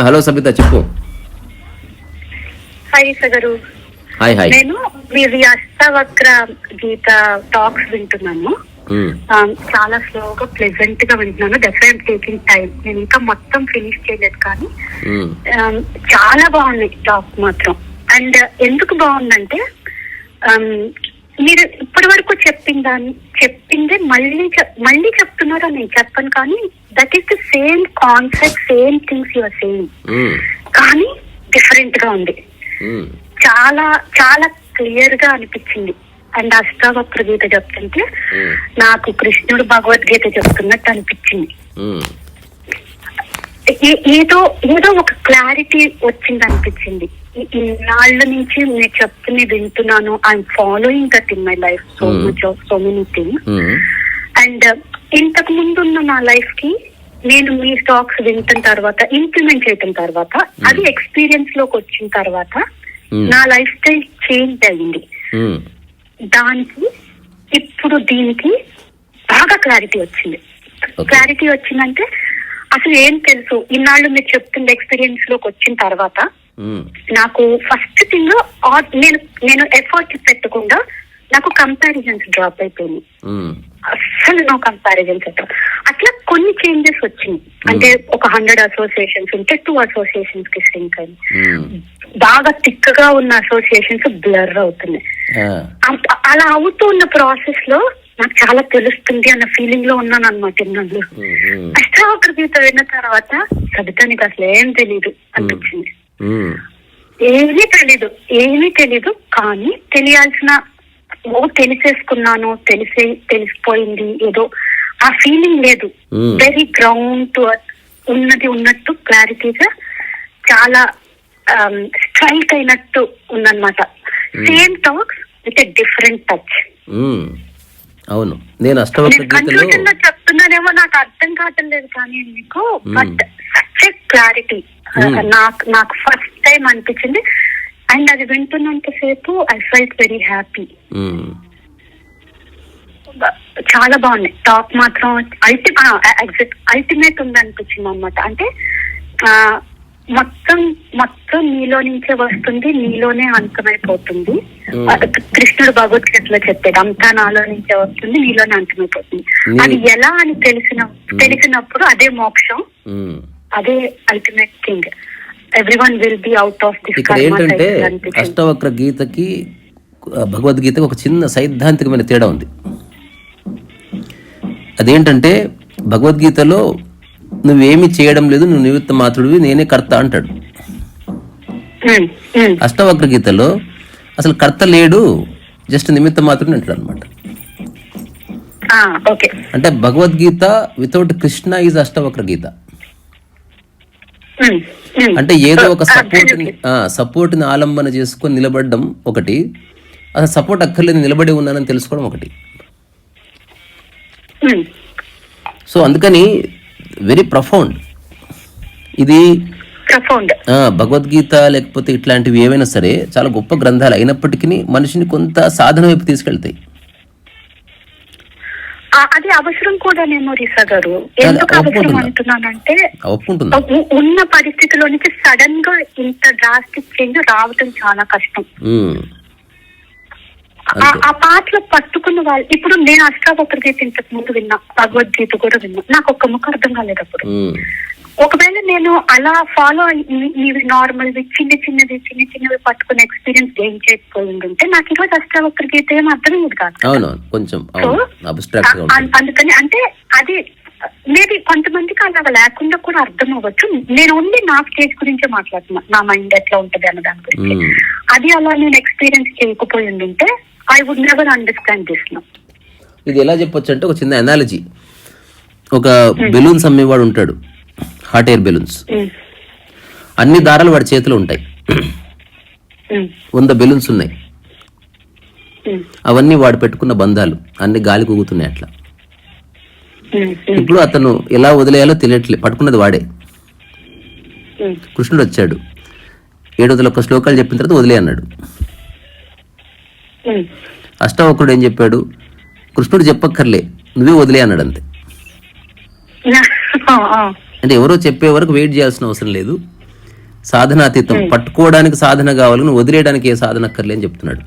Hello Sabitha, చెప్పు. Hi Sagar. Hi hi. నేను మీది అష్టవక్ర గీత టాక్స్ వింటున్నాను. చాలా స్లోగా ప్లెజెంట్ గా వింటున్నాను. That's I'm taking time. నేను ఇంకా మొత్తం ఫినిష్ చేయలేదు, కానీ చాలా బాగుంది టాక్ మాత్రం. అండ్ ఎందుకు బాగుందంటే మీరు ఇప్పటి వరకు చెప్పిందే మళ్ళీ చెప్తున్నారో నేను చెప్పను, కానీ that is the same concept, same things your same, కానీ డిఫరెంట్ గా ఉంది. చాలా చాలా క్లియర్ గా అనిపించింది. అండ్ అష్టావక్ర గీత చెప్తుంటే నాకు కృష్ణుడు భగవద్గీత చెప్తున్నట్టు అనిపించింది. ఏదో ఏదో ఒక క్లారిటీ వచ్చింది అనిపించింది. ఇన్నాళ్ళ నుంచి నేను చెప్తుని వింటున్నాను. I'm following that in my life, so much of so many things. And ఇంతకు ముందు ఉన్న నా లైఫ్ కి నేను మీ టాక్స్ వింటున్న తర్వాత, ఇంప్లిమెంట్ చేయటం తర్వాత, అది ఎక్స్పీరియన్స్ లోకి వచ్చిన తర్వాత నా లైఫ్ స్టైల్ చేంజ్ అయింది. దానికి ఇప్పుడు దీనికి బాగా క్లారిటీ వచ్చింది. క్లారిటీ వచ్చిందంటే అసలు ఏం తెలుసు ఇన్నాళ్ళు మీరు చెప్తున్న ఎక్స్పీరియన్స్ లోకి వచ్చిన తర్వాత నాకు ఫస్ట్ థింగ్ నేను ఎఫర్ట్ పెట్టకుండా నాకు కంపారిజన్స్ డ్రాప్ అయిపోయింది. అసలు నో కంపారిజన్స్ అట్లా కొన్ని చేంజెస్ వచ్చింది. అంటే ఒక 100 అసోసియేషన్స్ ఉంటే 2 అసోసియేషన్స్ కి సింక్ అయింది. బాగా తిక్కగా ఉన్న అసోసియేషన్స్ బ్లర్ అవుతున్నాయి. అలా అవుతూ ఉన్న ప్రాసెస్ లో నాకు చాలా తెలుస్తుంది అన్న ఫీలింగ్ లో ఉన్నాను అనమాట. ఇన్నాళ్ళు అష్టావక్ర గీత విన్న తర్వాత సబిత నీకు అసలు ఏం తెలీదు అనిపించింది. ఏమీ తెలీదు, కానీ తెలియాల్సిన తెలిసేసుకున్నాను, తెలిసిపోయింది ఏదో ఆ ఫీలింగ్ లేదు. వెరీ గ్రౌండ్ టు ఉన్నది ఉన్నట్టు క్లారిటీగా చాలా స్ట్రైక్ అయినట్టు ఉందన్నమాట. Same talks with a different touch. అవును, నేను కన్ఫ్యూజన్ లో చెప్తున్నానేమో నాకు అర్థం కావటం లేదు, కానీ మీకు బట్ సచ్ ఎ క్లారిటీ నాకు ఫస్ట్ టైం అనిపించింది. అండ్ అది వింటున్నంత సేపు ఐ ఫెల్ట్ వెరీ హ్యాపీ. చాలా బాగుంది టాక్ మాత్రం. అల్టిమేట్ ఉంది అనిపించింది అనమాట. అంటే మొత్తం నీలో నుంచే వస్తుంది, నీలోనే అంతమైపోతుంది. కృష్ణుడు భగవద్గీతలో చెప్పేది అంతా నాలో నుంచే వస్తుంది, నీలోనే అంతమైపోతుంది. అది ఎలా అని తెలిసినప్పుడు అదే మోక్షం, అదే ultimate thing. Everyone will be out of this. ఇక్కడ ఏంటంటే అష్టవక్ర గీతకి భగవద్గీతకి ఒక చిన్న సైద్ధాంతికమైన తేడా ఉంది. అదేంటంటే భగవద్గీతలో నువ్వేమి చేయడం లేదు, నువ్వు నిమిత్త మాత్రుడివి, నేనే కర్త అంటాడు. అష్టవక్ర గీతలో అసలు కర్త లేడు, జస్ట్ నిమిత్త మాత్రుడిని అంటాడు అనమాట. అంటే భగవద్గీత వితౌట్ కృష్ణ ఈజ్ అష్టవక్ర గీత. అంటే ఏదో ఒక సపోర్ట్ ని ఆలంబన చేసుకొని నిలబడడం ఒకటి, అసలు సపోర్ట్ అక్కర్లేదు నిలబడి ఉన్నానని తెలుసుకోవడం ఒకటి. సో అందుకని వెరీ ప్రొఫౌండ్ ఇది. భగవద్గీత లేకపోతే ఇట్లాంటివి ఏవైనా సరే చాలా గొప్ప గ్రంథాలు అయినప్పటికీ మనిషిని కొంత సాధన వైపు తీసుకెళ్తాయి. అది అవసరం కూడా నేను రీసా గారు ఎందుకు అవసరం అంటున్నానంటే, ఉన్న పరిస్థితిలో నుంచి సడన్ గా ఇంత డ్రాస్టిక్ చేంజ్ రావటం చాలా కష్టం. ఆ పాటలో పట్టుకున్న వాళ్ళు, ఇప్పుడు నేను అష్టావక్ర గీత ఇంతకు ముందు విన్నా, భగవద్గీత కూడా విన్నా, నాకు ఒక్క ముఖం అర్థం కాలేదు అప్పుడు. ఒకవేళ నేను అలా ఫాలో అయ్యి నార్మల్ చిన్న చిన్నవి పట్టుకునే ఎక్స్పీరియన్స్ గెయిన్ చేయకపోయి ఉంటే నాకు ఈరోజు అష్టావక్ర గీత ఏం అర్థమయ్యేది కాదు. అందుకని అంటే అది మేబీ కొంతమందికి అలా లేకుండా కూడా అర్థం అవ్వచ్చు. నేను ఓన్లీ నా స్టేజ్ గురించే మాట్లాడుతున్నా, నా మైండ్ ఎట్లా ఉంటది అన్న దాని గురించి. అది అలా నేను ఎక్స్పీరియన్స్ చేయకపోయి ఉంటే I would never understand this now. ఇది ఎలా చెప్పొచ్చు అంటే, ఒక చిన్న అనాలజీ. ఒక బెలూన్స్ అమ్మేవాడు ఉంటాడు, హాట్ ఎయిర్ బెలూన్స్. అన్ని దారాలు వాడి చేతిలో ఉంటాయి. 100 బెలూన్స్ ఉన్నాయి. అవన్నీ వాడు పెట్టుకున్న బంధాలు అన్ని గాలి కూగుతున్నాయి అట్లా. ఇప్పుడు అతను ఎలా వదిలేయాలో తెలియట్లే, పట్టుకున్నది వాడే. కృష్ణుడు వచ్చాడు, 701 శ్లోకాలు చెప్పిన తర్వాత వదిలే అన్నాడు. అష్టావక్రుడు ఏం చెప్పాడు, కృష్ణుడు చెప్పక్కర్లే, నువ్వే వదిలే అన్నాడు అంతే. అంటే ఎవరో చెప్పే వరకు వెయిట్ చేయాల్సిన అవసరం లేదు. సాధనాతీతం, పట్టుకోవడానికి సాధన కావాలి, నువ్వు వదిలేయడానికి ఏ సాధన అక్కర్లే అని చెప్తున్నాడు.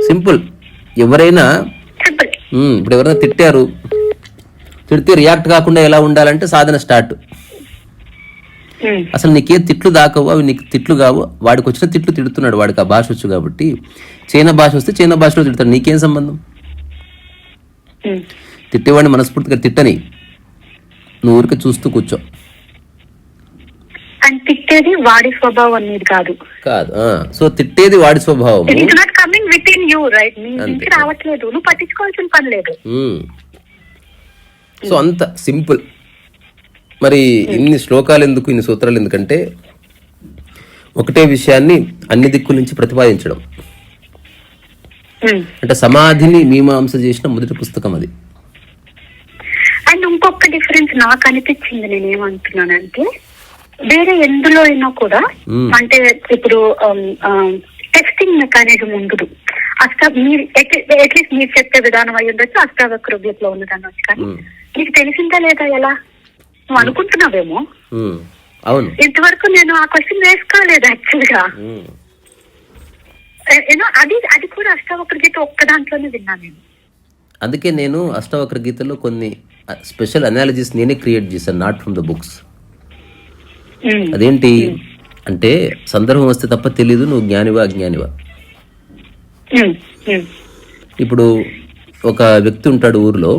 సింపుల్. ఎవరైనా ఇప్పుడు ఎవరైనా తిట్టారు, తిడితే రియాక్ట్ కాకుండా ఎలా ఉండాలంటే సాధన స్టార్ట్. అసలు నీకే తిట్లు దాకవు, అవి నీకు తిట్లు కావు. వాడికి వచ్చిన తిట్లు తిడుతున్నాడు, వాడికి ఆ భాష వచ్చు కాబట్టి. చైనా భాష వస్తే చైనా భాషలో తిడతాడు, నీకేం సంబంధం? తిట్టేవాడిని మనస్ఫూర్తిగా తిట్టని, నువ్వు ఊరికే చూస్తూ కూర్చో. తిట్టేది వాడి స్వభావం అనేది కాదు. సో తిట్టేది వాడి స్వభావం, రావట్లేదు, నువ్వు పట్టించుకోవాల్సిన పని లేదు. సో అంత సింపుల్. మరి ఇన్ని శ్లోకాలు ఎందుకు, ఇన్ని సూత్రాలు ఎందుకంటే ఒకటే విషయాన్ని అన్ని దిక్కుల నుంచి ప్రతిపాదించడం. అంటే సమాధిని మీమాంస చేసిన మొదటి పుస్తకం అది. అండ్ ఇంకొక డిఫరెన్స్ నాకు అనిపించింది, నేనేమంటున్నానంటే వేరే ఎందులో అయినా కూడా అంటే ఇప్పుడు టెస్టింగ్ మెకానిజం ఉండదు. మీరు అట్లీస్ట్ మీరు చెప్పే విధానం అయి ఉండొచ్చు, అష్టావక్రవ్యతలో ఉన్నది అనొచ్చు. కానీ నీకు తెలిసిందా లేదా ఎలా నువ్వు అనుకుంటున్నావేమో. అవును, ఇంతవరకు నేను ఆ క్వశ్చన్ వేసుకోలేదు యాక్చువల్ గా. అది కూడా అష్టావక్ర గీత ఒక్క దాంట్లోనే విన్నాను నేను. అందుకే నేను అష్టావక్ర గీతలో కొన్ని స్పెషల్ అనాలజీస్ నేనే క్రియేట్ చేశాను, నాట్ ఫ్రమ్ ద బుక్స్. అదేంటి అంటే సందర్భం వస్తే తప్ప తెలీదు నువ్వు జ్ఞానివా అజ్ఞానివా. ఇప్పుడు ఒక వ్యక్తి ఉంటాడు ఊర్లో,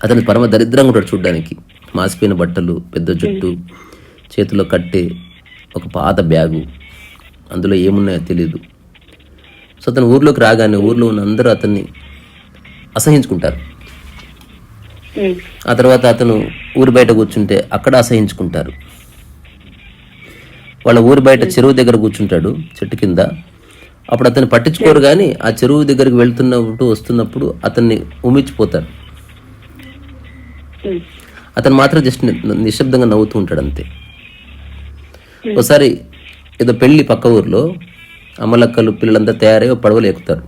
అతను పరమ దరిద్రంగా ఉంటాడు చూడ్డానికి. మాసిపోయిన బట్టలు, పెద్ద జుట్టు, చేతిలో కట్టే ఒక పాత బ్యాగు, అందులో ఏమున్నాయో తెలీదు. సో అతను ఊర్లోకి రాగానే ఊర్లో ఉన్న అందరూ అతన్ని అసహించుకుంటారు. ఆ తర్వాత అతను ఊరి బయట కూర్చుంటే అక్కడ అసహించుకుంటారు. వాళ్ళ ఊరి బయట చెరువు దగ్గర కూర్చుంటాడు చెట్టు కింద, అప్పుడు అతన్ని పట్టించుకోరు. కానీ ఆ చెరువు దగ్గరికి వెళ్తున్నప్పుడు వస్తున్నప్పుడు అతన్ని ఉమ్మిచ్చిపోతారు. అతను మాత్రం జస్ట్ నిశ్శబ్దంగా నవ్వుతూ ఉంటాడు అంతే. ఒకసారి ఏదో పెళ్లి పక్క ఊర్లో అమ్మలక్కలు పిల్లలంతా తయారై పడవలు ఎక్కుతారు.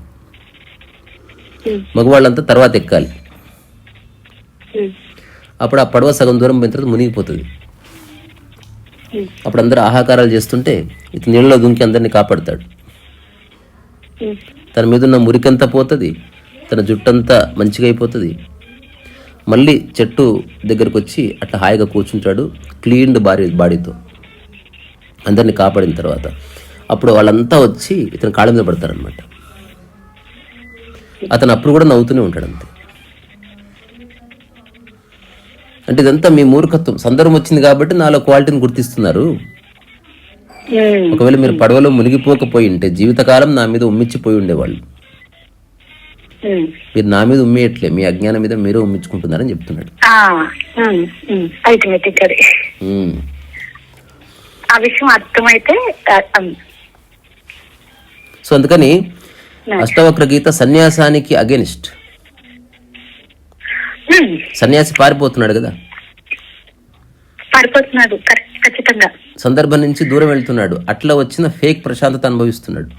మగవాళ్ళంతా తర్వాత ఎక్కాలి. అప్పుడు ఆ పడవ సగం దూరం పోయిన తర్వాత మునిగిపోతుంది. అప్పుడు అందరూ ఆహాకారాలు చేస్తుంటే ఇతను నీళ్ళలో దుంకి అందరినీ కాపాడుతాడు. తన మీద ఉన్న మురికంతా పోతుంది, తన జుట్టంతా మంచిగా అయిపోతుంది. మళ్ళీ చెట్టు దగ్గరకు వచ్చి అట్లా హాయిగా కూర్చుంటాడు, క్లీన్డ్ బాడీతో అందరినీ కాపాడిన తర్వాత. అప్పుడు వాళ్ళంతా వచ్చి ఇతను కాళ్ళ మీద పడతారనమాట. అతను అప్పుడు కూడా నవ్వుతూనే ఉంటాడు అంతే. అంటే ఇదంతా మీ మూర్ఖత్వం. సందర్భం వచ్చింది కాబట్టి నాలో క్వాలిటీని గుర్తిస్తున్నారు. ఒకవేళ మీరు పడవలో మునిగిపోకపోయి ఉంటే జీవితకాలం నా మీద ఉమ్మిచ్చిపోయి ఉండేవాళ్ళు. మీరు నా మీద ఉమ్మేయట్లే, మీ అజ్ఞానం మీద మీరే ఉమ్మించుకుంటున్నారని చెప్తున్నాడు. ఆ విషయం అర్థమైతే. సో అందుకని అష్టవక్ర గీత సన్యాసానికి అగెనిస్ట్. సన్యాసి పారిపోతున్నాడు కదా, పారిపోతున్నాడు ఖచ్చితంగా. సందర్భం నుంచి దూరం వెళ్తున్నాడు, అట్లా వచ్చిన ఫేక్ ప్రశాంతత అనుభవిస్తున్నాడు.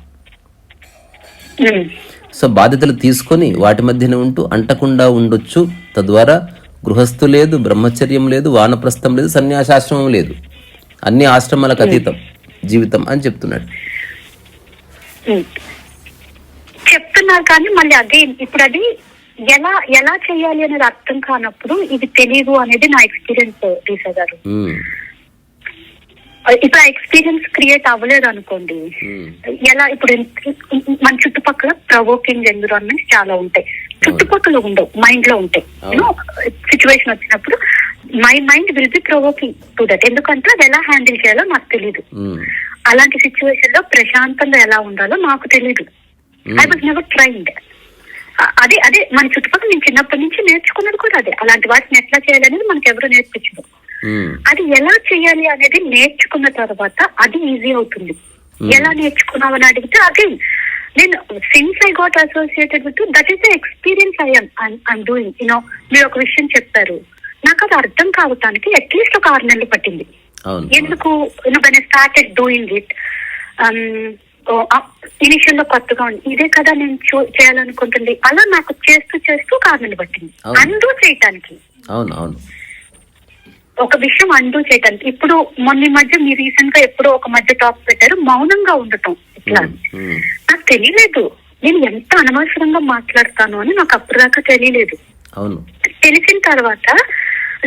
సో బాధ్యతలు తీసుకొని వాటి మధ్యనే ఉంటూ అంటకుండా ఉండొచ్చు. తద్వారా గృహస్థు లేదు, బ్రహ్మచర్యం లేదు, వానప్రస్థం లేదు, సన్యాసాశ్రమం లేదు, అన్ని ఆశ్రమాలకు అతీతం జీవితం అని చెప్తున్నాడు. చెప్తున్నారు కానీ మళ్ళీ అదే ఇప్పుడు అది ఎలా ఎలా చేయాలి అనేది అర్థం కానప్పుడు ఇది తెలియదు అనేది నా ఎక్స్పీరియన్స్ రీసా గారు. ఇప్పుడు ఆ ఎక్స్పీరియన్స్ క్రియేట్ అవ్వలేదు అనుకోండి, ఎలా ఇప్పుడు మన చుట్టుపక్కల ప్రవోకింగ్ ఎన్విరాన్మెంట్స్ చాలా ఉంటాయి, చుట్టుపక్కల ఉండవు, మైండ్ లో ఉంటాయి. సిచ్యువేషన్ వచ్చినప్పుడు my mind will be provoking to that, ఎందుకంటే అది ఎలా హ్యాండిల్ చేయాలో నాకు తెలీదు. అలాంటి సిచ్యువేషన్ లో ప్రశాంతంగా ఎలా ఉండాలో నాకు తెలీదు. I was never trained. అదే అదే మన చుట్టుపక్కల నేను చిన్నప్పటి నుంచి నేర్చుకున్నది కూడా అదే. అలాంటి వాటిని ఎట్లా చేయాలి అనేది మనకు ఎవరు నేర్పించదు. అది ఎలా చేయాలి అనేది నేర్చుకున్న తర్వాత అది ఈజీ అవుతుంది. ఎలా నేర్చుకున్నావు అని అడిగితే అగైన్ నేను since I got associated with that is the experience I'm doing. You know మీరు ఒక విషయం చెప్పారు, నాకు అది అర్థం కావటానికి అట్లీస్ట్ ఒక 6 నెలలు పట్టింది. ఎందుకు? When I started doing it initial లో కొత్తగా ఉంది, ఇదే కదా నేను చేయాలనుకుంటుంది. అలా నాకు చేస్తూ చేస్తూ కారణాలు పట్టింది అండూ చేయటానికి. అవును అవును, ఒక విషయం అండూ చేయటానికి. ఇప్పుడు మొన్న మధ్య మీరు రీసెంట్ గా ఎప్పుడో ఒక మధ్య టాప్ పెట్టారు, మౌనంగా ఉండటం. ఇట్లా నాకు తెలియలేదు, నేను ఎంత అనవసరంగా మాట్లాడతాను అని నాకు అప్పటిదాకా తెలియలేదు. అవును, తెలిసిన తర్వాత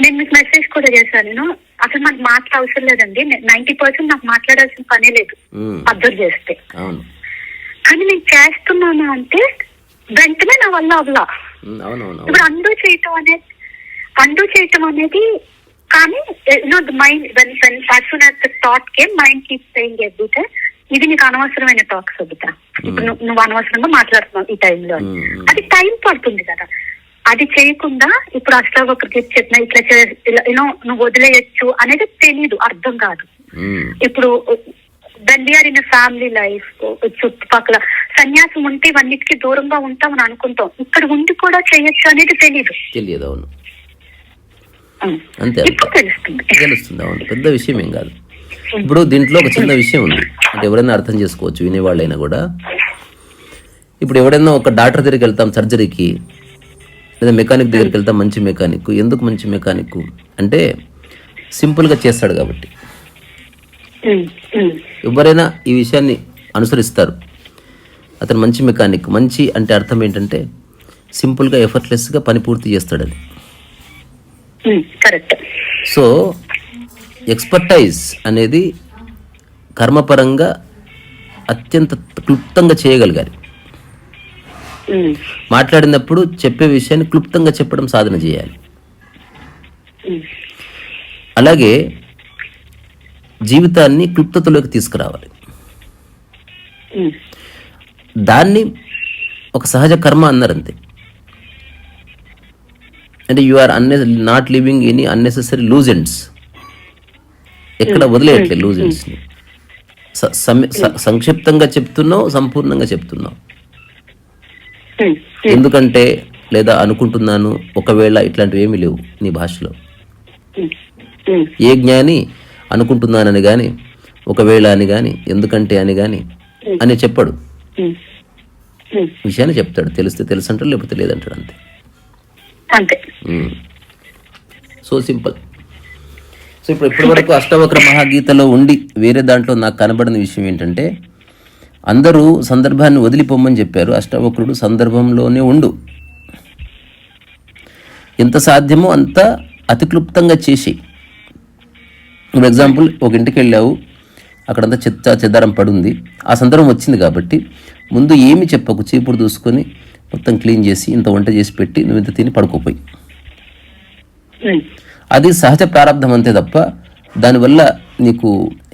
నేను మీకు మెసేజ్ కూడా చేశాను. నేను అసలు నాకు మాటలు అవసరం లేదండి, 90% నాకు మాట్లాడాల్సిన పనే లేదు అబ్జర్వ్ చేస్తే. కానీ నేను చేస్తున్నాను అంటే వెంటనే నా వల్ల అవ్వలా. ఇప్పుడు అండూ చేయటం అనేది కానీ mind thought came, mind keep saying everything ఇది నీకు అనవసరమైన టాక్ సొబితా, ఇప్పుడు నువ్వు అనవసరంగా మాట్లాడుతున్నావు ఈ టైంలో. అది టైం పడుతుంది కదా. అది చేయకుండా ఇప్పుడు అష్టావక్రకి చెప్పిన ఇట్లా నువ్వు వదిలేయచ్చు అనేది తెలీదు, అర్థం కాదు. ఇప్పుడు దండియార్ ఇన్ ఫ్యామిలీ లైఫ్, చుట్టుపక్కల సన్యాసం ఉంటే ఇవన్నిటికీ దూరంగా ఉంటామని అనుకుంటాం, ఇక్కడ ఉండి కూడా చేయొచ్చు అనేది తెలియదు. అవును, అంతే, తెలుస్తుంది. అవును, పెద్ద విషయం ఏం కాదు. ఇప్పుడు దీంట్లో ఒక చిన్న విషయం ఉంది, అంటే ఎవరైనా అర్థం చేసుకోవచ్చు, వినేవాళ్ళైనా కూడా. ఇప్పుడు ఎవరైనా ఒక డాక్టర్ దగ్గరికి వెళ్తాం సర్జరీకి, లేదా మెకానిక్ దగ్గరికి వెళ్తాం, మంచి మెకానిక్. ఎందుకు మంచి మెకానిక్ అంటే సింపుల్గా చేస్తాడు కాబట్టి. ఎవరైనా ఈ విషయాన్ని అనుసరిస్తారు, అతను మంచి మెకానిక్. మంచి అంటే అర్థం ఏంటంటే సింపుల్గా ఎఫర్ట్లెస్గా పని పూర్తి చేస్తాడని. సో ఎక్స్పర్టైజ్ అనేది కర్మపరంగా అత్యంత క్లుప్తంగా చేయగలిగారు. మాట్లాడినప్పుడు చెప్పే విషయాన్ని క్లుప్తంగా చెప్పడం సాధన చేయాలి. అలాగే జీవితాన్ని క్లుప్తతలోకి తీసుకురావాలి. దాన్ని ఒక సహజ కర్మ అన్నారంతే. అంటే you are not living any unnecessary loose ends. ఎక్కడ వదిలేయట్లేదు లూజ్ ఎండ్స్ని. సంక్షిప్తంగా చెప్తున్నావు, సంపూర్ణంగా చెప్తున్నావు. ఎందుకంటే లేదా అనుకుంటున్నాను, ఒకవేళ ఇట్లాంటివి ఏమీ లేవు నీ భాషలో. ఏ జ్ఞాని అనుకుంటున్నానని కానీ, ఒకవేళ అని కానీ, ఎందుకంటే అని కానీ అని చెప్పాడు. విషయాన్ని చెప్తాడు, తెలిస్తే తెలుసు అంటాడు, లేకపోతే లేదంటాడు, అంతే. So simple. సో ఇప్పుడు ఇప్పటి వరకు అష్టవక్ర మహాగీతలో ఉండి వేరే దాంట్లో నాకు కనబడిన విషయం ఏంటంటే, అందరూ సందర్భాన్ని వదిలిపోమ్మని చెప్పారు. అష్టవక్రుడు సందర్భంలోనే ఉండు, ఎంత సాధ్యమో అంత అతి క్లుప్తంగా చేసి. ఇప్పుడు ఎగ్జాంపుల్, ఒక ఇంటికి వెళ్ళావు, అక్కడంతా చెదారం పడుంది. ఆ సందర్భం వచ్చింది కాబట్టి ముందు ఏమి చెప్పకు, చీపురు దూసుకొని మొత్తం క్లీన్ చేసి ఇంత వంట చేసి పెట్టి నువ్వు ఇంత తిని పడుకోపోయి. అది సహజ ప్రారంధం అంతే తప్ప దానివల్ల నీకు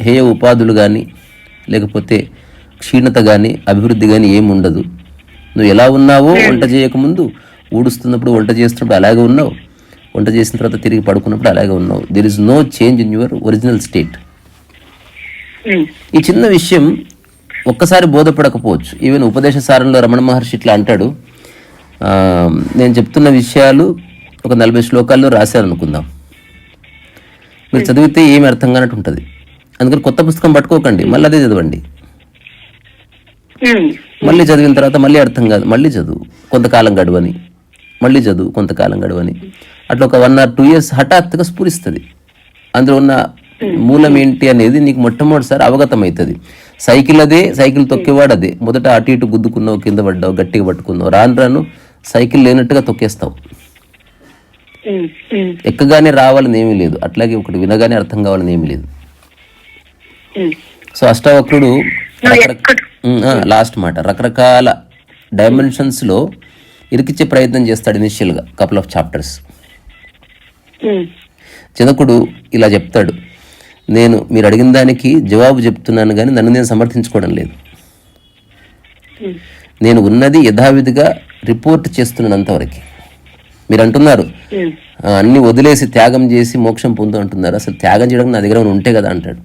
హేయ ఉపాధులు కానీ, లేకపోతే క్షీణత కానీ, అభివృద్ధి కానీ ఏమి ఉండదు. నువ్వు ఎలా ఉన్నావో వంట చేయకముందు, ఊడుస్తున్నప్పుడు, వంట చేస్తున్నప్పుడు అలాగే ఉన్నావు, వంట చేసిన తర్వాత తిరిగి పడుకున్నప్పుడు అలాగే ఉన్నావు. There is no change in your original state. ఈ చిన్న విషయం ఒక్కసారి బోధపడకపోవచ్చు. ఈవెన్ ఉపదేశ సారంలో రమణ మహర్షి ఇట్లా అంటాడు, నేను చెప్తున్న విషయాలు ఒక 40 శ్లోకాల్లో రాశాను అనుకుందాం, మీరు చదివితే ఏమి అర్థం కానట్టు ఉంటుంది. అందుకని కొత్త పుస్తకం పట్టుకోకండి, మళ్ళీ అదే చదవండి. మళ్ళీ చదివిన తర్వాత మళ్ళీ అర్థం కాదు, మళ్ళీ చదువు కొంతకాలం గడువని, మళ్ళీ చదువు కొంతకాలం గడువని. అట్లా ఒక 1 or 2 years హఠాత్తుగా స్ఫురిస్తుంది. అందులో ఉన్న మూలం ఏంటి అనేది నీకు మొట్టమొదటిసారి అవగతం అవుతుంది. సైకిల్ అదే, సైకిల్ తొక్కేవాడు అదే. మొదట అటు ఇటు గుద్దుకున్నావు, కింద పడ్డావు, గట్టిగా పట్టుకున్నావు, రాను రాను సైకిల్ లేనట్టుగా తొక్కేస్తావు. ఎక్కగానే రావాలని ఏమీ లేదు, అట్లాగే ఒకటి వినగానే అర్థం కావాలని ఏమీ లేదు. సో అష్టావక్రుడు లాస్ట్ మాట రకరకాల డైమెన్షన్స్లో ఇరికిచ్చే ప్రయత్నం చేస్తాడు ఇనిషియల్గా కపుల్ ఆఫ్ చాప్టర్స్. జనకుడు ఇలా చెప్తాడు, నేను మీరు అడిగిన దానికి జవాబు చెప్తున్నాను కానీ నన్ను నేను సమర్థించుకోవడం లేదు. నేను ఉన్నది యథావిధిగా రిపోర్ట్ చేస్తున్నాను అంతవరకు. మీరు అంటున్నారు అన్ని వదిలేసి త్యాగం చేసి మోక్షం పొందు అంటున్నారు. అసలు త్యాగం చేయడం నా దగ్గర ఉంటే కదా అంటాడు.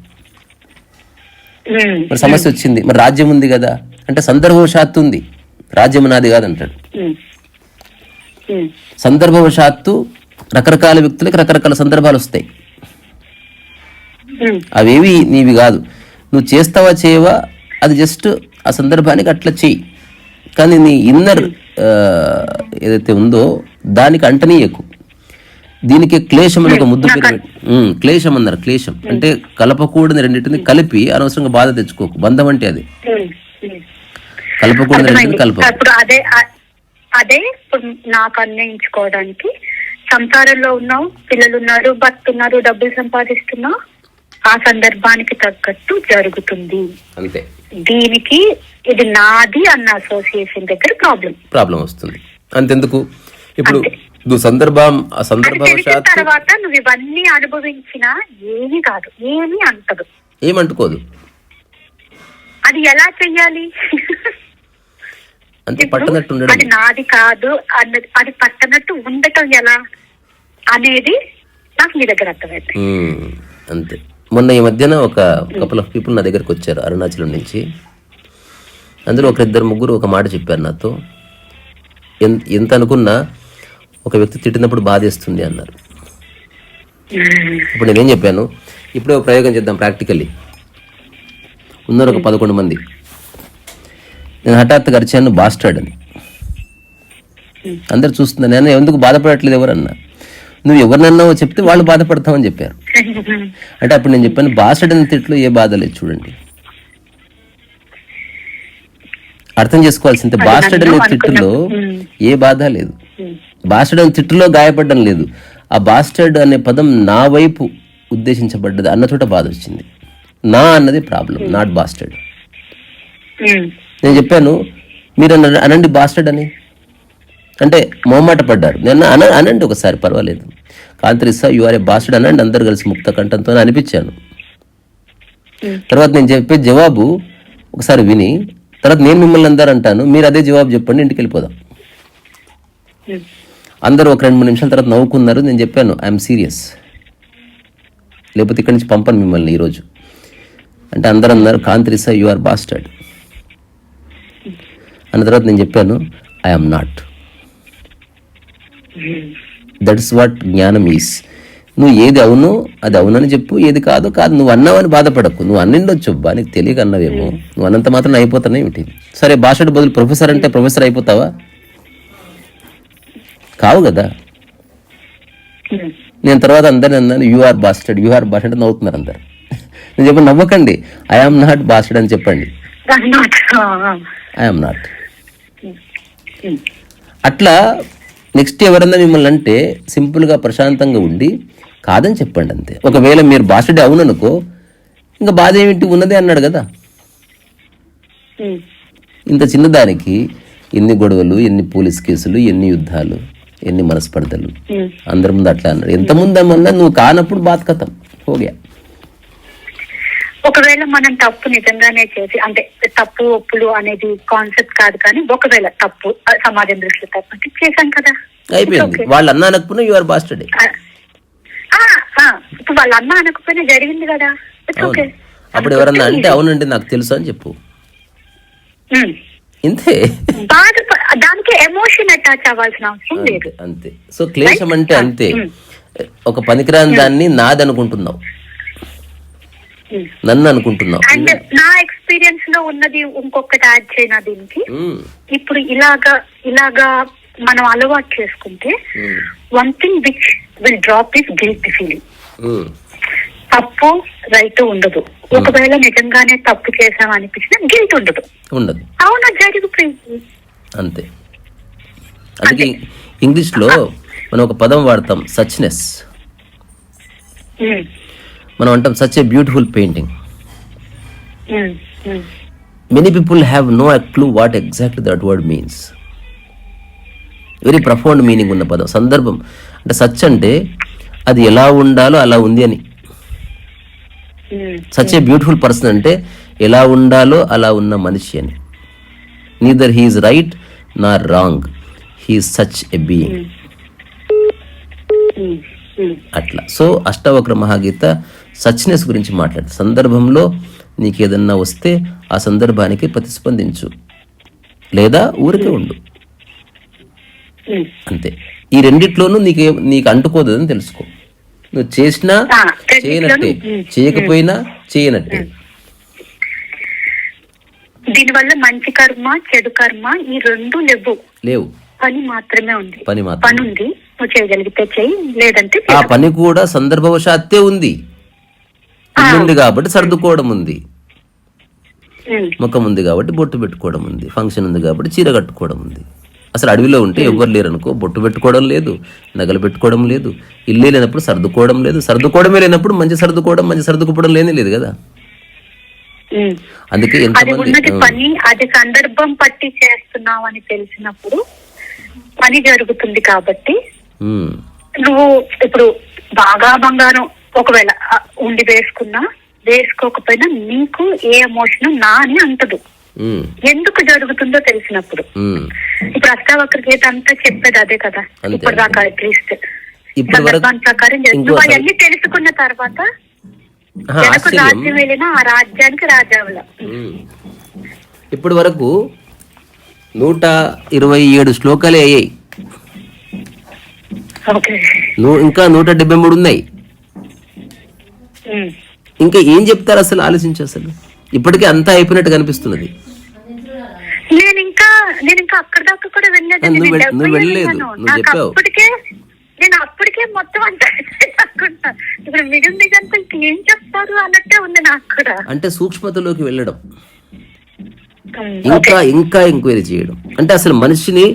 మరి సమస్య వచ్చింది, మరి రాజ్యం ఉంది కదా అంటే సందర్భవశాత్తు ఉంది, రాజ్యం నాది కాదంటాడు. సందర్భవశాత్తు రకరకాల వ్యక్తులకి రకరకాల సందర్భాలు వస్తాయి, అవేవి నీవి కాదు. నువ్వు చేస్తావా చేయవా అది జస్ట్ ఆ సందర్భానికి అట్లా చెయ్యి, కానీ నీ ఇన్నర్ ఏదైతే ఉందో దానికి అంటనీయకు. దీనికి క్లేశం అని ఒక ముద్దు పేరు క్లేశం అన్నారు. క్లేశం అంటే కలపకూడని రెండింటిని కలిపి అనవసరంగా బాధ తెచ్చుకోకు. బంధం అంటే అది కలపకూడని రెండింటిని కలప. ఇప్పుడు అదే ఇప్పుడు నాకు అన్వయించుకోవడానికి సంసారంలో ఉన్నావు, పిల్లలు ఉన్నారు, భర్తున్నారు, డబ్బులు సంపాదిస్తున్నావు, ఆ సందర్భానికి తగ్గట్టు జరుగుతుంది అంతే. దీనికి ఇది నాది అన్న అసోసియేషన్ దగ్గర ప్రాబ్లం వస్తుంది. అంతెందుకు, ఇప్పుడు నువ్వు తర్వాత నువ్వు ఇవన్నీ అనుభవించినా ఏమీ కాదు, ఏమీ అంటదు, ఏమంటుకోదు. అది ఎలా చెయ్యాలి? అంటే పట్టనట్టు ఉండడం, అది నాది కాదు అన్నది, అది పట్టనట్టు ఉండటం ఎలా అనేది నాకు మీ దగ్గర అర్థమైంది. అంతే. మొన్న ఈ మధ్యన ఒక కపుల్ ఆఫ్ పీపుల్ నా దగ్గరకు వచ్చారు అరుణాచలం నుంచి. అందులో ఒకరిద్దరు ముగ్గురు ఒక మాట చెప్పారు నాతో. ఎంత అనుకున్నా ఒక వ్యక్తి తిట్టినప్పుడు బాధేస్తుంది అన్నారు. ఇప్పుడు నేనేం చెప్పాను, ఇప్పుడే ఒక ప్రయోగం చేద్దాం ప్రాక్టికల్లీ. ఉన్నారు ఒక 11 మంది. నేను హఠాత్తుగా అరిచాను బాస్టర్డ్ అని. అందరు చూస్తున్నా, నేను ఎందుకు బాధపడట్లేదు ఎవరన్నా, నువ్వు ఎవరినన్నావో చెప్తే వాళ్ళు బాధపడతామని చెప్పారు. అంటే అప్పుడు నేను చెప్పాను, బాస్టర్డ్ అనే తిట్లో ఏ బాధ లేదు చూడండి. అర్థం చేసుకోవాల్సింది, బాస్టర్డ్ అనే తిట్టులో ఏ బాధ లేదు. బాస్టర్డ్ అనే తిట్టులో గాయపడడం లేదు. ఆ బాస్టర్డ్ అనే పదం నా వైపు ఉద్దేశించబడ్డది అన్న చోట బాధ వచ్చింది. నా అన్నది ప్రాబ్లం, నాట్ బాస్టర్డ్. నేను చెప్పాను, మీరు అనండి బాస్టర్డ్ అని అంటే మొహమాట పడ్డారు. నేను అనండి ఒకసారి, పర్వాలేదు, కాంత్రిస్తా యు ఆర్ ఏ బాస్టర్డ్ అనండి అందరు కలిసి ముక్త కంఠంతో అనిపించాను. తర్వాత నేను చెప్పే జవాబు ఒకసారి విని తర్వాత నేను మిమ్మల్ని అందరూ అంటాను, మీరు అదే జవాబు చెప్పండి, ఇంటికి వెళ్ళిపోదాం. అందరూ ఒక 2-3 నిమిషాల తర్వాత నవ్వుకున్నారు. నేను చెప్పాను, ఐఎమ్ సీరియస్, లేకపోతే ఇక్కడి నుంచి పంపను మిమ్మల్ని ఈరోజు అంటే అందరూ అన్నారు, కాంత్రిస్తా యు ఆర్ బాస్టర్డ్ అన్న తర్వాత నేను చెప్పాను, ఐఎమ్ నాట్. దట్స్ వాట్ జ్ఞానం ఈస్. నువ్వు ఏది అవునో అది అవునని చెప్పు, ఏది కాదో కాదు. నువ్వు అన్నావని బాధపడకు. నువ్వు అన్నిండొచ్చు, నీకు తెలియక అన్నవేమో, నువ్వు అన్నంత మాత్రం అయిపోతానే ఏమిటి. సరే, బాస్టర్డ్ బదులు ప్రొఫెసర్ అంటే ప్రొఫెసర్ అయిపోతావా? కావు కదా. నేను తర్వాత అందరిని అన్నాను, యు ఆర్ బాస్టర్డ్ అంటే నవ్వుతున్నారు అందరు. నేను చెప్పాను, నవ్వకండి, ఐఆమ్ నాట్ బాస్టర్డ్ అని చెప్పండి. I am not. అట్లా నెక్స్ట్ ఎవరన్నా మిమ్మల్ని అంటే సింపుల్గా ప్రశాంతంగా ఉండి కాదని చెప్పండి అంతే. ఒకవేళ మీరు బాస్టర్డ్ అవుననుకో, ఇంకా బాధ ఏమిటి, ఉన్నదే అన్నాడు కదా. ఇంత చిన్నదానికి ఎన్ని గొడవలు, ఎన్ని పోలీస్ కేసులు, ఎన్ని యుద్ధాలు, ఎన్ని మనస్పర్ధలు, అందరి ముందు అట్లా అన్నాడు. ఎంత ముందమ్మన్నా నువ్వు కానప్పుడు బాధ కథం హోగా. ఒకవేళ మనం తప్పు నిజంగానే చేసి, అంటే తప్పు ఒప్పులు అనేది కాన్సెప్ట్ కాదు, కానీ ఒకవేళ తప్పు సమాజం దృష్టిలో తప్పు అంటే చేశాం కదా, అయిపోయింది. వాళ్ళు అన్నా అనకపోయినా యు ఆర్ బాస్టర్డ్. ఇప్పుడు వాళ్ళ అమ్మ అనకపోయినా జరిగింది కదా. అప్పుడు ఎవరన్నా అంటే అవునండి నాకు తెలుసు అని చెప్పు, ఇంతే. దానికి ఎమోషన్ అటాచ్ అవ్వాల్సిన అవసరం లేదు, అంతే. సో క్లేశం అంటే అంతే, ఒక పనికిరాని దాన్ని నాది అనుకుంటున్నావు, నన్ను అనుకుంటున్నావు. అండ్ నా ఎక్స్పీరియన్స్ లో ఉన్నది ఇంకొకటి యాడ్ చేయనా దీనికి. ఇప్పుడు ఇలాగా మనం అలవాటు చేసుకుంటే one thing which will drop is guilty feeling. తప్పు రైట్ ఉండదు. ఒకవేళ నిజంగానే తప్పు చేసాం అనిపించినా గిల్ట్ ఉండదు. అవునా, జరిగిపోయింది అంతే. అందుకే ఇంగ్లీష్ లో మనం ఒక పదం వాడతాం, సచ్నెస్. మనం అంటాం such a beautiful painting. Many people have no clue what exactly that word means. Very profound meaning ఉన్న పదం. సందర్భం అంటే సచ్ అంటే అది ఎలా ఉండాలో అలా ఉంది అని. సచ్ ఏ బ్యూటిఫుల్ పర్సన్ అంటే ఎలా ఉండాలో అలా ఉన్న మనిషి అని. Neither he is right Nar wrong, he is such a being. అట్లా. సో అష్టావక్ర మహాగీత సచ్నెస్ గురించి మాట్లాడు. సందర్భంలో నీకు ఏదన్నా వస్తే ఆ సందర్భానికి ప్రతిస్పందించు, లేదా ఊరికే ఉండు, అంతే. ఈ రెండిట్లోనూ నీకు అంటుకోదు అని తెలుసుకో. నువ్వు చేసినా చేయనట్టే, చేయకపోయినా చేయనట్టే. దీనివల్ల మంచి కర్మ చెడు కర్మ ఈ రెండు లేవు, పని మాత్రమే ఉంది. పని ఉంది, నువ్వు చేయగలిగితే చెయ్యి, లేదంటే ఆ పని కూడా సందర్భవశాత్తే ఉంది. ఉంది కాబట్టి సర్దుకోవడం ఉంది, ముఖం ఉంది కాబట్టి బొట్టు పెట్టుకోవడం ఉంది, ఫంక్షన్ ఉంది కాబట్టి చీర కట్టుకోవడం ఉంది. అసలు అడవిలో ఉంటే ఎవ్వరు లేరు అనుకో, బొట్టు పెట్టుకోవడం లేదు, నగలు పెట్టుకోవడం లేదు, ఇల్లే లేనప్పుడు సర్దుకోవడం లేదు, సర్దుకోవడమే లేనప్పుడు మంచి సర్దుకోవడం, మంచి సర్దుకుపోవడం లేదు కదా. అందుకే ఎంతమంది పని అది సందర్భం పట్టి చేస్తున్నావు అని తెలిసినప్పుడు పని జరుగుతుంది. కాబట్టి నువ్వు ఇప్పుడు బాగా బంగారం ఒకవేళ ఉండి వేసుకోకపోయినా నీకు ఏ ఎమోషన్ నా అని అంటదు, ఎందుకు జరుగుతుందో తెలిసినప్పుడు. ఇప్పుడు అష్టావక్ర గీత అంతా చెప్పేది అదే కదా, ఇప్పుడు దాకా అట్లీస్ట్ సందర్భాన్ని ప్రకారం నువ్వు అవన్నీ తెలుసుకున్న తర్వాత రాజ్యం వెళ్ళినా ఆ రాజ్యానికి రాజావుల. ఇప్పటి వరకు 127 శ్లోకాలే అయ్యాయి, ఇంకా 173 ఉన్నాయి. ఇంకా ఏం చెప్తారు అసలు, ఆలోచించు. అసలు ఇప్పటికే అంతా అయిపోయినట్టు కనిపిస్తున్నది. నేను ఇంకా అక్కడ దాకా కూడా నువ్వు వెళ్ళలేదు, నువ్వు చెప్పావు. నేను అప్పటికే మొత్తం అంతా ఇప్పుడు మిగంతా ఏం చెప్తారు అన్నట్టే ఉంది నాకు కూడా. అంటే సూక్ష్మతలోకి వెళ్ళడం, ఇంకా ఎంక్వైరీ చేయడం, అంటే అసలు మనిషిని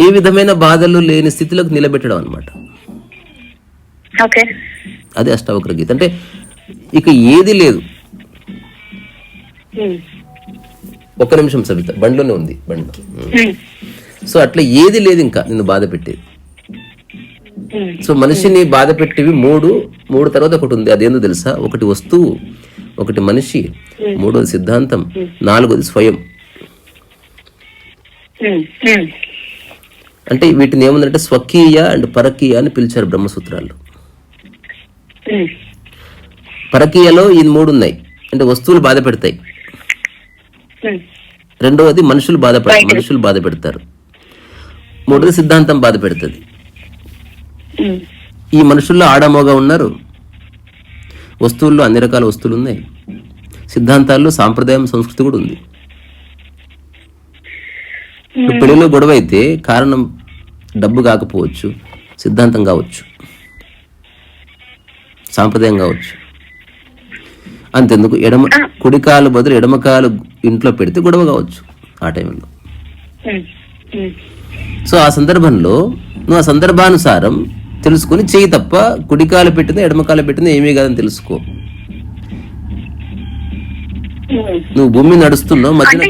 ఏ విధమైన బాధలు లేని స్థితిలోకి నిలబెట్టడం అన్నమాట. అదే అష్టావక్ర గీత అంటే. ఇక ఏది లేదు. ఒక్క నిమిషం సవిత, బండిలోనే ఉంది, బండిలో. సో అట్లా ఏది లేదు ఇంకా నిన్ను బాధ పెట్టేది. సో మనిషిని బాధ పెట్టేవి మూడు తర్వాత ఒకటి ఉంది. అదేందో తెలుసా? ఒకటి వస్తువు, ఒకటి మనిషి, మూడోది సిద్ధాంతం, నాలుగోది స్వయం. అంటే వీటిని ఏముందంటే స్వకీయ అండ్ పరకీయ అని పిలిచారు బ్రహ్మసూత్రాల్లో. పరకీయలో ఈ 3 ఉన్నాయి, అంటే వస్తువులు బాధ పెడతాయి. రెండవది మనుషులు బాధ పెడతారు. మూడోది సిద్ధాంతం బాధ పెడుతుంది. ఈ మనుషుల్లో ఆడమోగా ఉన్నారు, వస్తువుల్లో అన్ని రకాల వస్తువులు ఉన్నాయి, సిద్ధాంతాల్లో సాంప్రదాయం సంస్కృతి కూడా ఉంది. పెళ్లిలో గొడవ అయితే కారణం డబ్బు కాకపోవచ్చు, సిద్ధాంతం కావచ్చు, సాంప్రదాయం కావచ్చు. అంతెందుకు కుడికాలు బదులు ఎడమకాలు ఇంట్లో పెడితే గొడవ కావచ్చు ఆ టైంలో. సో ఆ సందర్భంలో నువ్వు ఆ సందర్భానుసారం తెలుసుకుని చెయ్యి తప్ప కుడికాలు పెట్టిందా ఎడమకాలు పెట్టిందా ఏమీ కాదని తెలుసుకో. నువ్వు భూమి నడుస్తున్నావు, మధ్యన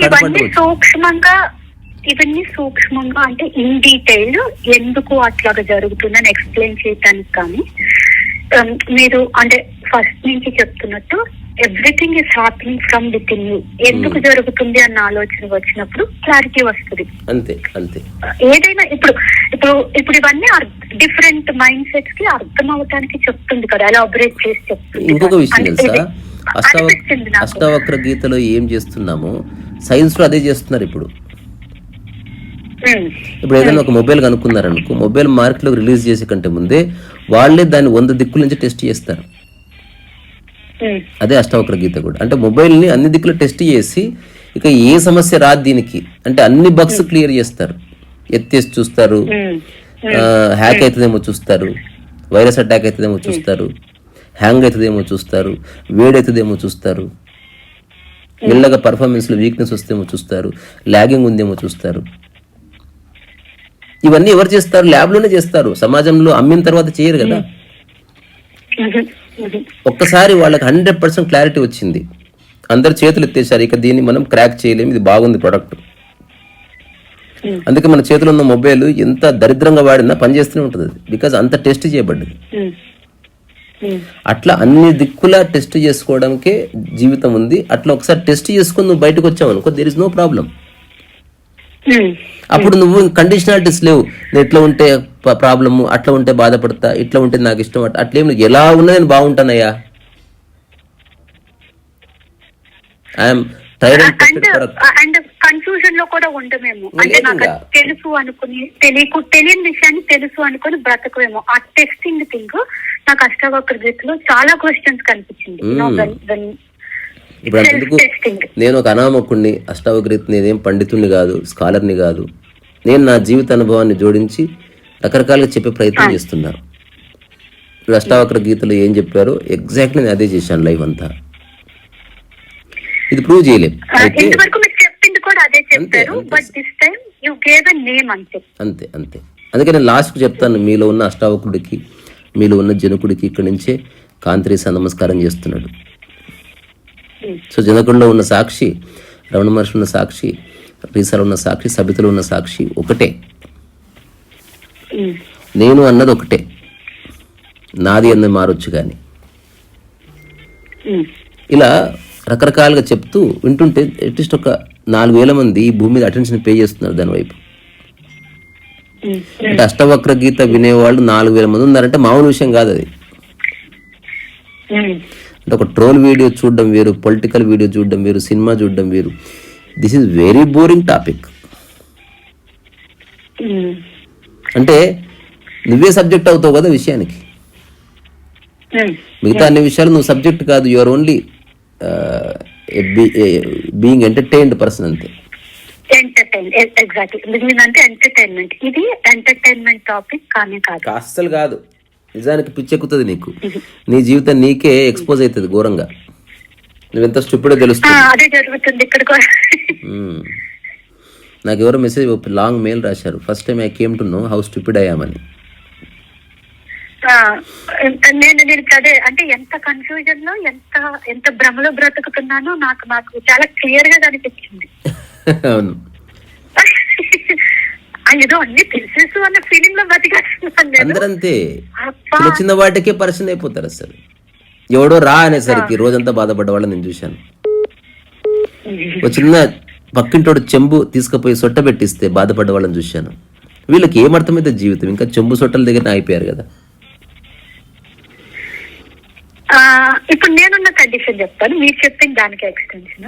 ఇవన్నీ సూక్ష్మంగా అంటే ఇన్ డీటెయిల్ ఎందుకు అట్లాగా జరుగుతుందని ఎక్స్ప్లెయిన్ చేయడానికి. కానీ మీరు అంటే ఫస్ట్ నుంచి చెప్తున్నట్టు everything is happening from with in you. ఎందుకు జరుగుతుంది అన్న ఆలోచన వచ్చినప్పుడు క్లారిటీ వస్తుంది. అంతే అంతే. ఏదైనా ఇప్పుడు ఇవన్నీ డిఫరెంట్ మైండ్ సెట్స్ కి అర్థం అవటానికి చెప్తుంది కదా, ఎలాబరేట్ చేసి చెప్తుంది. ఇంకొక విషయం తెలుసా, అష్టావక్ర గీతలో ఏం చేస్తున్నామో సైన్స్ లో అదే చేస్తున్నారు. ఇప్పుడు ఏదైనా ఒక మొబైల్ కనుక్కున్నారనుకో, మొబైల్ మార్కెట్ లో రిలీజ్ చేసే కంటే ముందే వాళ్ళే దాన్ని 100 దిక్కుల నుంచి టెస్ట్ చేస్తారు. అదే అష్టావక్ర గీత కూడా. అంటే మొబైల్ ని అన్ని దిక్కులు టెస్ట్ చేసి ఇక ఏ సమస్య రాదు దీనికి అంటే అన్ని బగ్స్ క్లియర్ చేస్తారు. ఎత్తేసి చూస్తారు, హ్యాక్ అవుతుందేమో చూస్తారు, వైరస్ అటాక్ అవుతుందేమో చూస్తారు, హ్యాంగ్ అవుతుందేమో చూస్తారు, వేడవుతుందేమో చూస్తారు, మెల్లగా పర్ఫార్మెన్స్ లో వీక్నెస్ వస్తేమో చూస్తారు, లాగింగ్ ఉందేమో చూస్తారు. ఇవన్నీ ఎవరు చేస్తారు? ల్యాబ్ లోనే చేస్తారు. సమాజంలో అమ్మిన తర్వాత చేయరు కదా. ఒక్కసారి వాళ్ళకి 100% క్లారిటీ వచ్చింది, అందరు చేతులు ఎత్తేసారు, ఇక దీన్ని మనం క్రాక్ చేయలేము, ఇది బాగుంది ప్రొడక్ట్. అందుకే మన చేతిలో ఉన్న మొబైల్ ఎంత దరిద్రంగా వాడినా పనిచేస్తూనే ఉంటుంది, బికాజ్ అంత టెస్ట్ చేయబడ్డది. అట్లా అన్ని దిక్కులా టెస్ట్ చేసుకోవడానికే జీవితం ఉంది. అట్లా ఒకసారి టెస్ట్ చేసుకుని నువ్వు బయటకు వచ్చావు అనుకో, దేర్ ఇస్ నో ప్రాబ్లం. అప్పుడు నువ్వు కండిషనాలిటీస్ లేవు. నేను ఎట్లా ఉంటే ప్రాబ్లము, అట్లా ఉంటే బాధపడతా, ఇట్లా ఉంటే నాకు ఇష్టం, అట్లేం ఎలా ఉన్నా నేను బాగుంటానయ్యా. అండ్ కన్ఫ్యూజన్ లో కూడా ఉండమేమో, అంటే నాకు తెలుసు అనుకుని తెలియని విషయాన్ని తెలుసు అనుకుని బ్రతకమేమో. ఆ టెస్టింగ్ థింగ్ నాకు అష్టావక్ర గీతలో చాలా క్వశ్చన్స్ కనిపించింది. ఇప్పుడు అంతెందుకు, నేను ఒక అనామకుణ్ణి, అష్టావక్రత, నేనేం పండితుణ్ణి కాదు, స్కాలర్ని కాదు. నేను నా జీవిత అనుభవాన్ని జోడించి రకరకాలుగా చెప్పే ప్రయత్నం చేస్తున్నాను. ఇప్పుడు అష్టావక్ర గీతలో ఏం చెప్పారో ఎగ్జాక్ట్లీ నేను అదే చేశాను లైఫ్ అంతా. ఇది ప్రూవ్ చేయలేం. అంతే అంతే. అందుకే నేను లాస్ట్కి చెప్తాను, మీలో ఉన్న అష్టావకుడికి, మీలో ఉన్న జనకుడికి ఇక్కడి నుంచే కాంతిరేస నమస్కారం చేస్తున్నాడు. సో జనకుడిలో ఉన్న సాక్షి, రమణ మహర్షి ఉన్న సాక్షి, రీసాలో ఉన్న సాక్షి, సబితలో ఉన్న సాక్షి ఒకటే. నేను అన్నది ఒకటే, నాది అన్నది మారొచ్చు. కానీ ఇలా రకరకాలుగా చెప్తూ వింటుంటే అట్లీస్ట్ ఒక 4,000 మంది ఈ భూమి మీద అటెన్షన్ పే చేస్తున్నారు దాని వైపు. అంటే అష్టవక్ర గీత వినేవాళ్ళు 4,000 మంది ఉన్నారంటే మామూలు విషయం కాదు అది. అంటే ఒక ట్రోల్ వీడియో చూడడం వేరు, పొలిటికల్ వీడియో చూడడం వేరు, సినిమా చూడడం వేరు. This is very boring topic. అంటే నువ్వే సబ్జెక్ట్ అవుతావు కదా విషయానికి. మిగతా అన్ని విషయాలు నువ్వు సబ్జెక్ట్ కాదు, your only being entertained person అంతే. అస్సలు కాదు, నిజానికి పిచ్చెక్కుతుంది నీకు. నీ జీవితం నీకే ఎక్స్పోజ్ అవుతుంది ఘోరంగా. నువ్వెంత స్టూపిడో తెలుస్తుంది. నాకు ఎవరో మెసేజ్ లాంగ్ మెయిల్ రాశారు, first time I came to know how stupid అయ్యామని. నేను అదే అంటే ఎంత కన్ఫ్యూజన్ లో ఎంత భ్రమలో బ్రతుకుతున్నానో నాకు చాలా క్లియర్ గా కనిపించింది. అవును, ఏదో అన్ని తెలిసేసు అన్న ఫీలింగ్ లో బతికేస్తున్నాను. అందరంతే, చిన్న చిన్న వాటికే పరిచయం అయిపోతారు. అసలు ఎవడో రా అనేసరికి రోజంతా బాధపడ్డ వాళ్ళని నేను చూశాను. ఒక చిన్న పక్కింటోడు చెంబు తీసుకుపోయి సొట్ట పెట్టిస్తే బాధపడ్డ వాళ్ళని చూశాను. వీళ్ళకి ఏమర్థమైతే జీవితం, ఇంకా చెంబు సొట్టల దగ్గర అయిపోయారు కదా. ఇప్పుడు నేనున్న కండిషన్ చెప్తాను, మీరు చెప్పిన దానికి ఎక్స్టెన్షన్.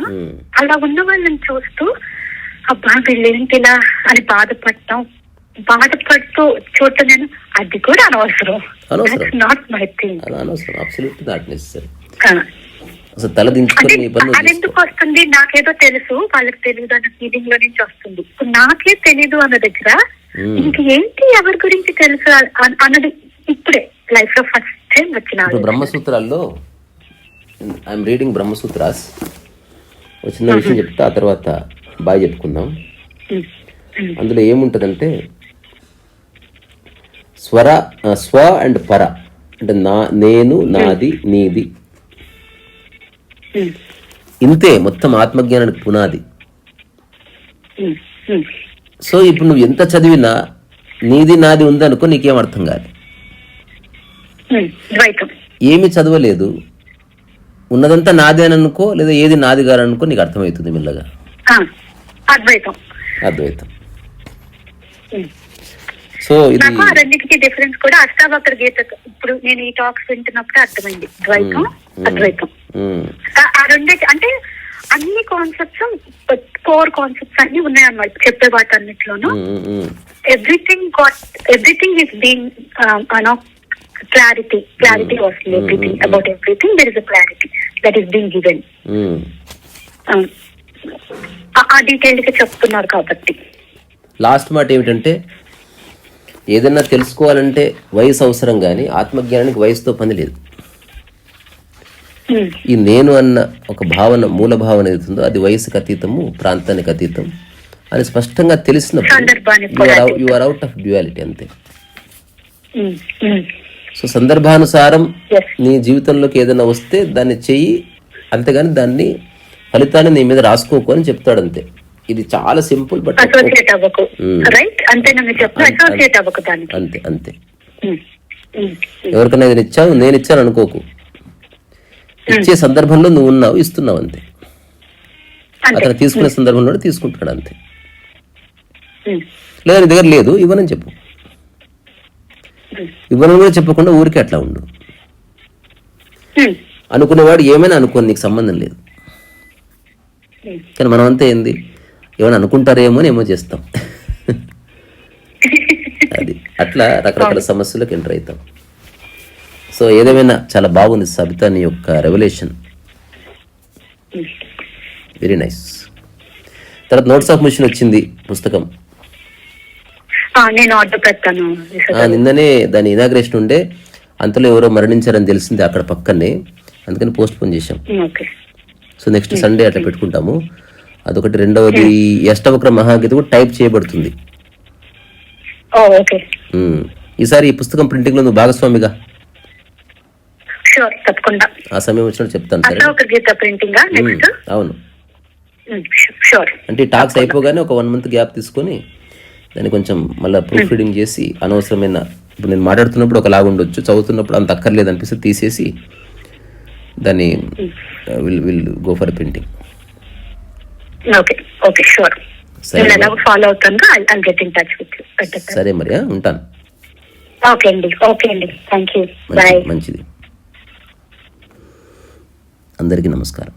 అలా ఉన్న వాళ్ళని చూస్తూ అబ్బా వీళ్ళేంటి ఇలా అని బాధపడుతూ చూడటం, నేను అది కూడా అనవసరం. Not my thing. అదెందుకు వస్తుంది, నాకేదో తెలుసు వాళ్ళకి తెలియదు అన్న ఫీలింగ్ లో నుంచి వస్తుంది. ఇప్పుడు నాకే తెలీదు అన్న దగ్గర ఇంకేంటి ఎవరి గురించి తెలుసు అన్నది ఇప్పుడే లైఫ్ లో ఫస్ట్ టైం వచ్చిన. బ్రహ్మసూత్రాల్లో ఐఎమ్ రీడింగ్ బ్రహ్మసూత్రాస్. ఒక చిన్న విషయం చెప్తా, ఆ తర్వాత బాగా చెప్పుకుందాం. అందులో ఏముంటదంటే స్వ అండ్ పర, అంటే నేను, నాది, నీది, ఇంతే మొత్తం ఆత్మజ్ఞానానికి పునాది. సో ఇప్పుడు నువ్వు ఎంత చదివినా నీది నాది ఉందనుకో నీకేం అర్థం కాదు. ఏమి చదవలేదు, ఉన్నదంతా నాదే అని అనుకో, లేదా ఏది నాది గారు అనుకో, నీకు అర్థమవుతుంది మెల్లగా. అద్వైతం. సో రెండింటికి డిఫరెన్స్ కూడా అష్టావక్ర గీత ఇప్పుడు నేను ఈ టాక్స్ వింటున్నప్పుడు అర్థమైంది. ద్వైతం, అద్వైతం, ఆ రెండింటి అంటే అన్ని కాన్సెప్ట్స్, కోర్ కాన్సెప్ట్స్ అన్ని ఉన్నాయన్నమాట చెప్పే వాటి అన్నిట్లోనూ. Everything is being clarity was everything about everything. There is a clarity that is being given. ఆ డీటెయిల్ గా చెప్తున్నారు కాబట్టి. లాస్ట్ మాట ఏమిటంటే, ఏదన్నా తెలుసుకోవాలంటే వయసు అవసరం, కానీ ఆత్మజ్ఞానానికి వయసుతో పని లేదు. ఈ నేను అన్న ఒక భావన, మూల భావన ఏదైతుందో అది వయసుకు అతీతము, ప్రాంతానికి అతీతం అని స్పష్టంగా తెలిసినప్పుడు you are out of duality అంతే. సో సందర్భానుసారం నీ జీవితంలోకి ఏదైనా వస్తే దాన్ని చెయ్యి, అంతేగాని దాన్ని ఫలితాన్ని నీ మీద రాసుకోకు అని చెప్తాడు అంతే. ఇది చాలా సింపుల్. బట్ అంతే అంతే. ఎవరికైనా ఏదైనా ఇచ్చావు, నేను ఇచ్చాను అనుకోకు. ఇచ్చే సందర్భంలో నువ్వు ఉన్నావు, ఇస్తున్నావు అంతే. అతను తీసుకునే సందర్భంలో తీసుకుంటున్నాడు అంతే. లేదా నీ దగ్గర లేదు, ఇవ్వనని చెప్పు. ఇవ్వను కూడా చెప్పకుండా ఊరికే అట్లా ఉండు. అనుకునేవాడు ఏమైనా అనుకోని, నీకు సంబంధం లేదు. కానీ మనం అంతా ఏంది, ఏమైనా అనుకుంటారేమో అని ఏమో చేస్తాం. అది అట్లా రకరకాల సమస్యలకు ఎంటర్ అవుతాం. సో ఏదేమైనా చాలా బాగుంది సబితా నీ యొక్క రెవల్యూషన్. Very nice. తర్వాత నోట్స్ ఆఫ్ మిషన్ వచ్చింది పుస్తకం. నేను ఆర్డర్ పెడతాను. నిన్ననే దాని ఇనాగ్రేషన్ ఉండే, అంతలో ఎవరో మరణించారని తెలిసింది అక్కడ పక్కనే, అందుకని పోస్ట్ పోన్ చేశాం. సో నెక్స్ట్ సండే అట్లా పెట్టుకుంటాము. అదొకటి. రెండవది అష్టవక్ర మహాగీత కూడా టైప్ చేయబడుతుంది. ఈసారి ఈ పుస్తకం ప్రింటింగ్ లో నువ్వు భాగస్వామిగా. తప్పకుండా ఆ సమయం వచ్చినట్టు చెప్తాను. సరే. అవును. అంటే టాక్స్ అయిపోగానే ఒక 1 month గ్యాప్ తీసుకొని దాన్ని కొంచెం మళ్ళీ ప్రూఫ్ రీడింగ్ చేసి, అనవసరమైన ఇప్పుడు నేను మాట్లాడుతున్నప్పుడు ఒక లాగా ఉండొచ్చు, చదువుతున్నప్పుడు అంత అక్కర్లేదు అనిపిస్తే తీసేసి దాన్ని విల్ గో ఫర్ ప్రింటింగ్. సరే మరి, ఉంటాను. మంచిది. అందరికీ నమస్కారం.